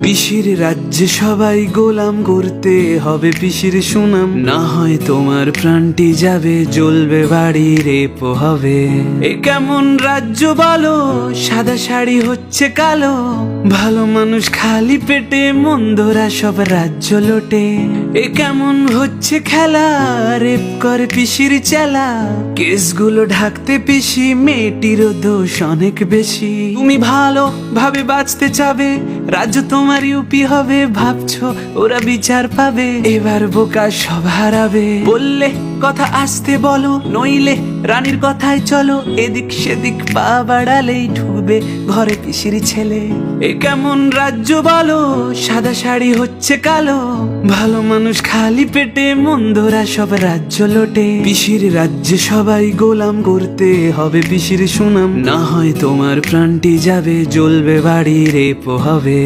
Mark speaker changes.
Speaker 1: পিসির রাজ্যে সবাই গোলাম করতে হবে পিসির সুনাম, না হয় তোমার প্রাণটি যাবে, জ্বলবে বাড়ি রেপ হবে। এ কেমন রাজ্য বলো, সাদা শাড়ি হচ্ছে কালো, ভালো মানুষ খালি পেটে, মন্দরা সব রাজ্য লোটে। এ কেমন হচ্ছে খেলা, রেপ করে পিসির চেলা, কেসগুলো ঢাকতে পিসি, মেয়েটিরও দোষ অনেক বেশি। তুমি ভালো ভাবে বাঁচতে চাবে, রাজ্য তোমার ইউপি হবে, ভাবছো ওরা বিচার পাবে, এবার বোকা সব হারাবে। বললে কথা আসতে বলো, নইলে রানীর কথায় চলো, এদিক সেদিক পা বাড়ালেই ঢুকবে ঘরে পিসির ছেলে। এ কেমন রাজ্য বলো, সাদা শাড়ি হচ্ছে কালো, ভালো মানুষ খালি পেটে, মন্দরা সব রাজ্য লোটে। পিসির রাজ্যে সবাই গোলাম করতে হবে পিসির সুনাম, না হয় তোমার প্রাণটি যাবে, জ্বলবে বাড়ি রেপ হবে।